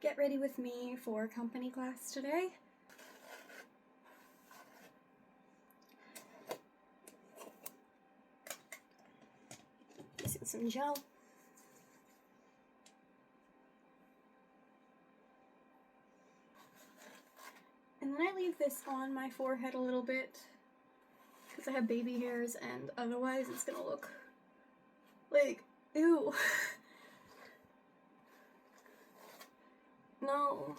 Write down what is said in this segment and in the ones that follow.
get ready with me for company class today. Using some gel. And then I leave this on my forehead a little bit because I have baby hairs and otherwise it's gonna look like, ew. No.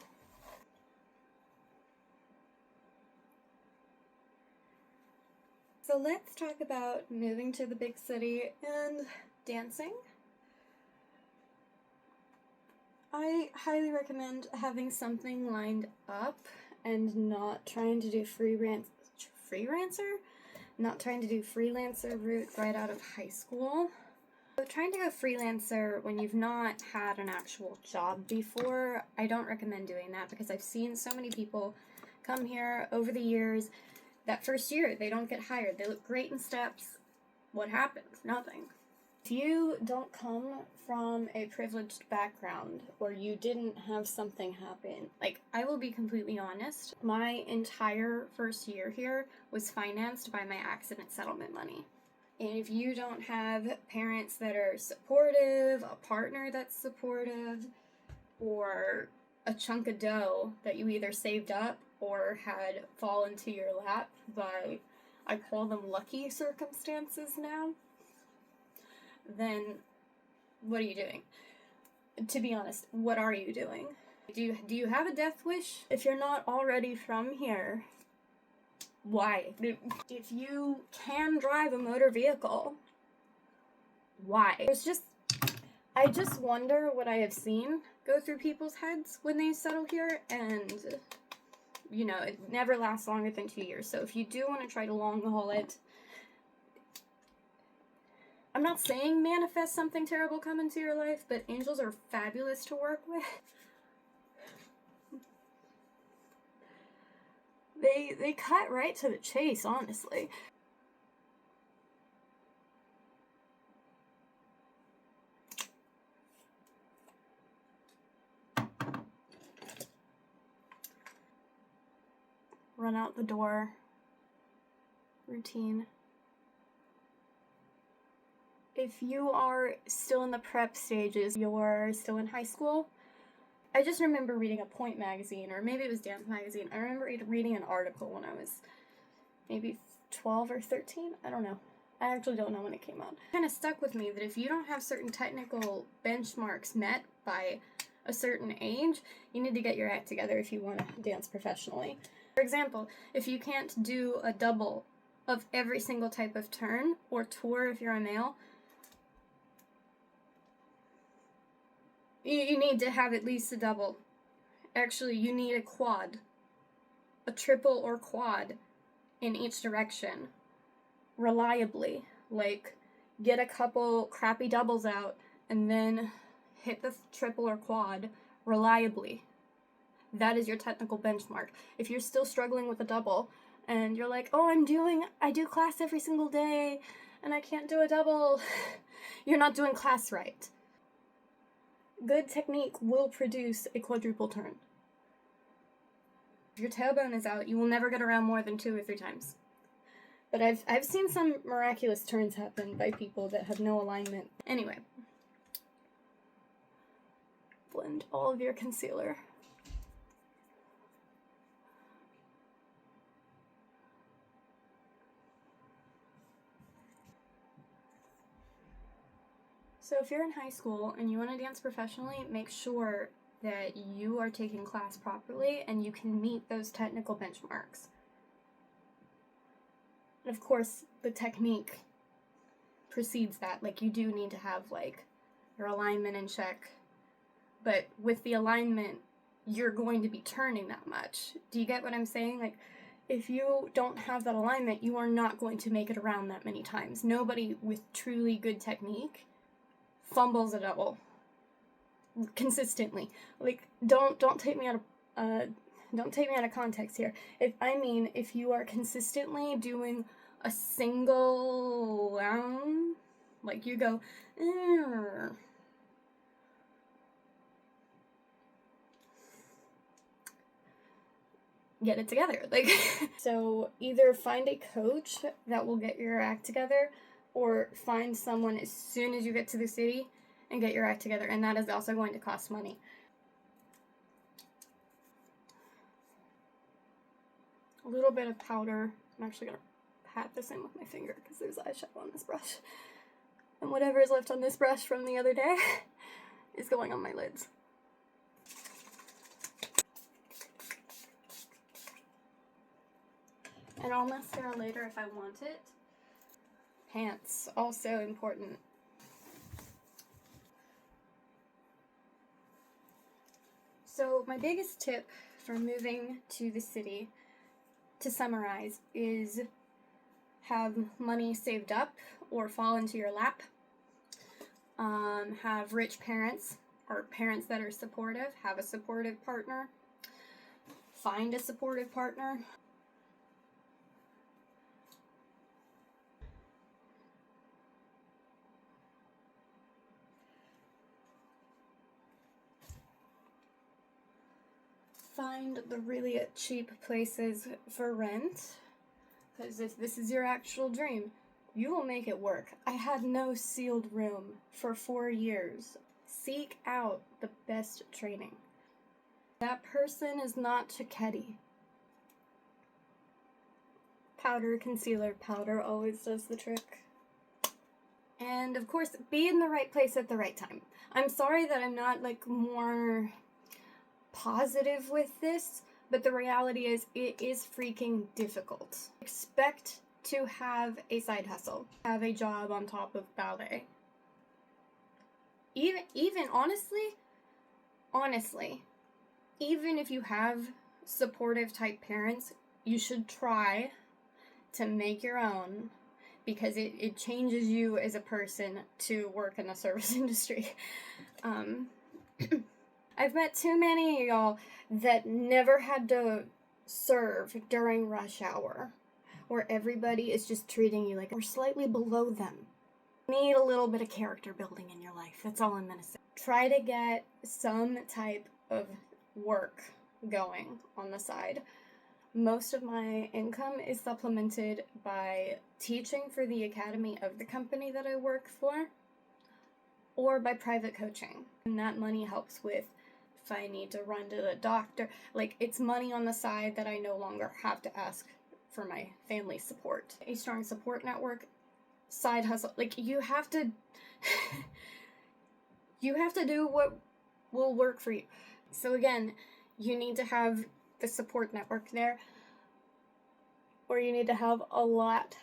So let's talk about moving to the big city and dancing. I highly recommend having something lined up and not trying to do freelancer? Not trying to do freelancer route right out of high school. So trying to go freelancer when you've not had an actual job before, I don't recommend doing that because I've seen so many people come here over the years. That first year, they don't get hired. They look great in steps. What happens? Nothing. If you don't come from a privileged background or you didn't have something happen, like, I will be completely honest, my entire first year here was financed by my accident settlement money. And if you don't have parents that are supportive, a partner that's supportive, or a chunk of dough that you either saved up or had fall into your lap by, I call them lucky circumstances now, then what are you doing? To be honest, what are you doing? Do you have a death wish? If you're not already from here, why? If you can drive a motor vehicle, why? I just wonder what I have seen go through people's heads when they settle here, and you know, it never lasts longer than 2 years. So if you do want to try to long haul it, I'm not saying manifest something terrible come into your life, but angels are fabulous to work with. They cut right to the chase, honestly. Run out the door. Routine. If you are still in the prep stages, you're still in high school, I just remember reading a Point magazine, or maybe it was Dance magazine. I remember reading an article when I was maybe 12 or 13. I don't know. I actually don't know when it came out. It kind of stuck with me that if you don't have certain technical benchmarks met by a certain age, you need to get your act together if you want to dance professionally. For example, if you can't do a double of every single type of turn, or tour if you're a male, you need to have at least a double. Actually, you need a quad. A triple or quad in each direction. Reliably. Like, get a couple crappy doubles out and then hit the triple or quad reliably. That is your technical benchmark. If you're still struggling with a double and you're like, oh, I do class every single day and I can't do a double, you're not doing class right. Good technique will produce a quadruple turn. If your tailbone is out, you will never get around more than 2 or 3 times. But I've seen some miraculous turns happen by people that have no alignment. Anyway. Blend all of your concealer. So if you're in high school and you want to dance professionally, make sure that you are taking class properly and you can meet those technical benchmarks. And of course, the technique precedes that. Like, you do need to have, like, your alignment in check. But with the alignment, you're going to be turning that much. Do you get what I'm saying? Like, if you don't have that alignment, you are not going to make it around that many times. Nobody with truly good technique fumbles a double consistently. Like, don't take me out of context here. If you are consistently doing a single round, like you go, get it together. Like, so either find a coach that will get your act together, or find someone as soon as you get to the city and get your act together, and that is also going to cost money. A little bit of powder. I'm actually gonna pat this in with my finger because there's eyeshadow on this brush, and whatever is left on this brush from the other day is going on my lids. And I'll mascara later if I want it. Pants, also important. So my biggest tip for moving to the city, to summarize, is have money saved up or fall into your lap. Have rich parents or parents that are supportive. Have a supportive partner. Find a supportive partner. Find the really cheap places for rent, because if this is your actual dream, you will make it work. I had no sealed room for 4 years. Seek out the best training. That person is not Chicchetti. Powder, concealer, powder always does the trick. And of course, be in the right place at the right time. I'm sorry that I'm not like more positive with this, but the reality is it is freaking difficult. Expect to have a side hustle, have a job on top of ballet. Even honestly, even if you have supportive type parents, you should try to make your own, because it changes you as a person to work in the service industry. I've met too many of y'all that never had to serve during rush hour, where everybody is just treating you like we're slightly below them. Need a little bit of character building in your life. That's all I'm gonna say. Try to get some type of work going on the side. Most of my income is supplemented by teaching for the academy of the company that I work for, or by private coaching. And that money helps with if I need to run to the doctor. Like, it's money on the side that I no longer have to ask for my family support. A strong support network, side hustle. Like, you have to do what will work for you. So again, you need to have the support network there, or you need to have a lot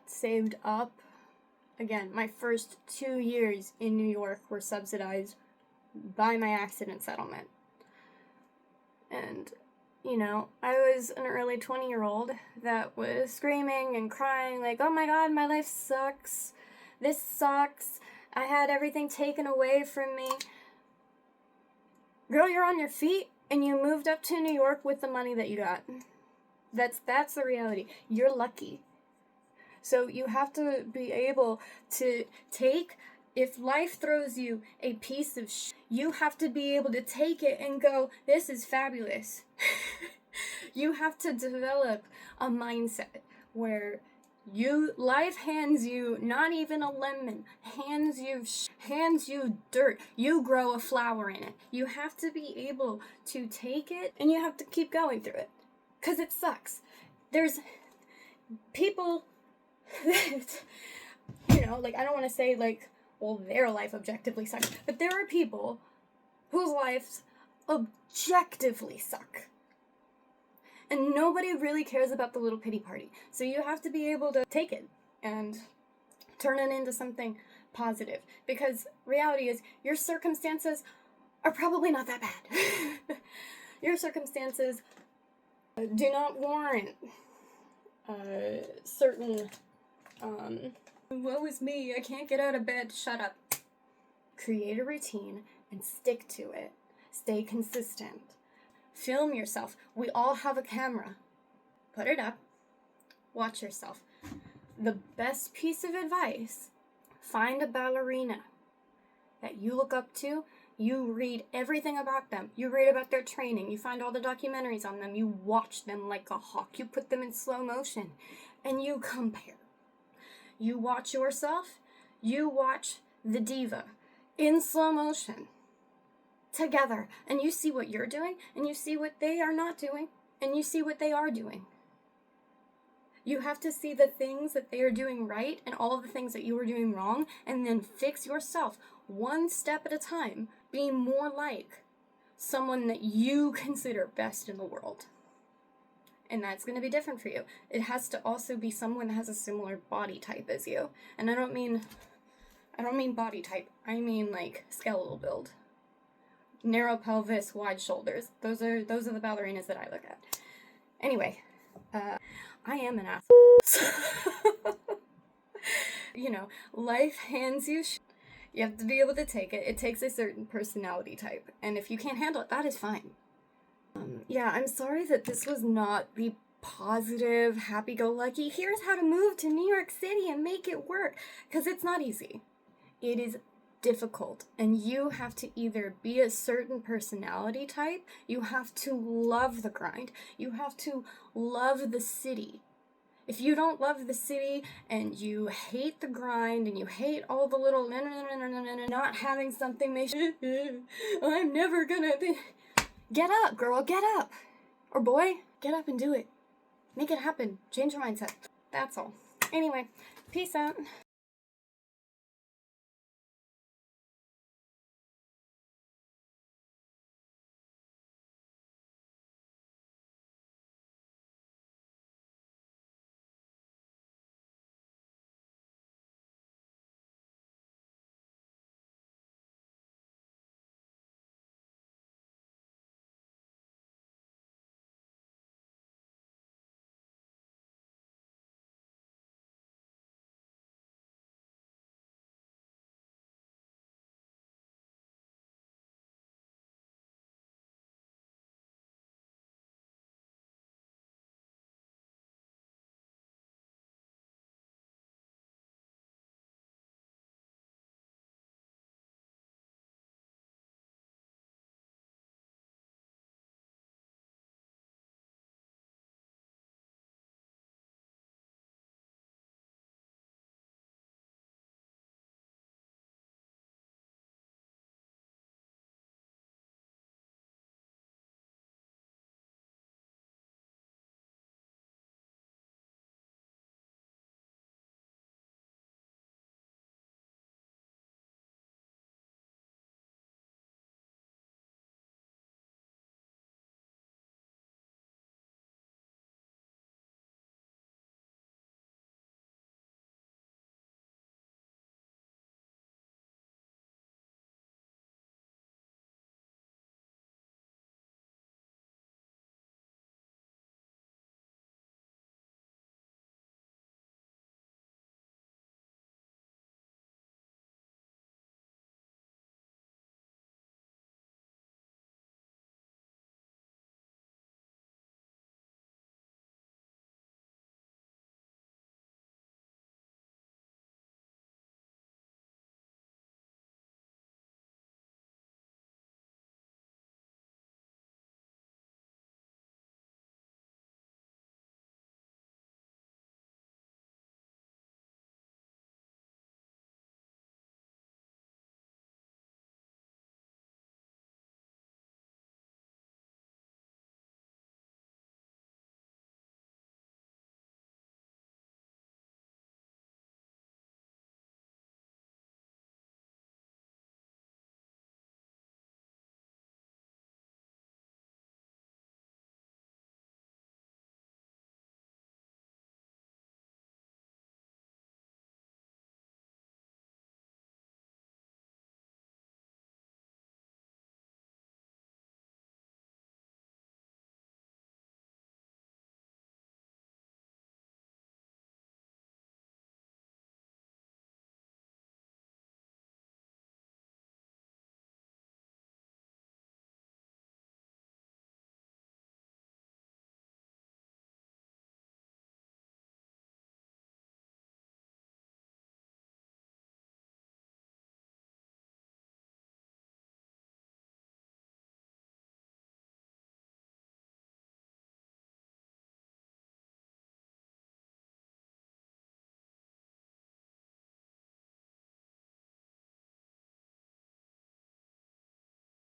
saved up. Again, my first 2 years in New York were subsidized by my accident settlement. And, you know, I was an early 20-year-old that was screaming and crying like, oh my god, my life sucks. This sucks. I had everything taken away from me. Girl, you're on your feet and you moved up to New York with the money that you got. That's the reality. You're lucky. So you have to be able to take, if life throws you a piece of you have to be able to take it and go, this is fabulous. You have to develop a mindset where life hands you not even a lemon, hands you dirt. You grow a flower in it. You have to be able to take it and you have to keep going through it, because it sucks. There's people that, you know, like, I don't want to say like, well, their life objectively sucks, but there are people whose lives objectively suck. And nobody really cares about the little pity party. So you have to be able to take it and turn it into something positive. Because reality is, your circumstances are probably not that bad. Your circumstances do not warrant certain, woe is me, I can't get out of bed, shut up. Create a routine and stick to it. Stay consistent. Film yourself. We all have a camera. Put it up. Watch yourself. The best piece of advice, find a ballerina that you look up to You read everything about them. You read about their training. You find all the documentaries on them. You watch them like a hawk. You put them in slow motion and you compare. You watch yourself. You watch the diva in slow motion together, and you see what you're doing, and you see what they are not doing, and you see what they are doing. You have to see the things that they are doing right and all of the things that you are doing wrong, and then fix yourself one step at a time, being more like someone that you consider best in the world. And that's going to be different for you. It has to also be someone that has a similar body type as you. And I don't mean body type. I mean like skeletal build. Narrow pelvis, wide shoulders. Those are the ballerinas that I look at. Anyway, I am an asshole. You know, life hands you you have to be able to take it. It takes a certain personality type. And if you can't handle it, that is fine. Yeah, I'm sorry that this was not the positive, happy-go-lucky, here's how to move to New York City and make it work. Because it's not easy. It is difficult, and you have to either be a certain personality type, you have to love the grind, you have to love the city. If you don't love the city and you hate the grind and you hate all the little not having something makes I'm never gonna get up, girl, get up. Or boy, get up and do it. Make it happen. Change your mindset. That's all. Anyway, peace out.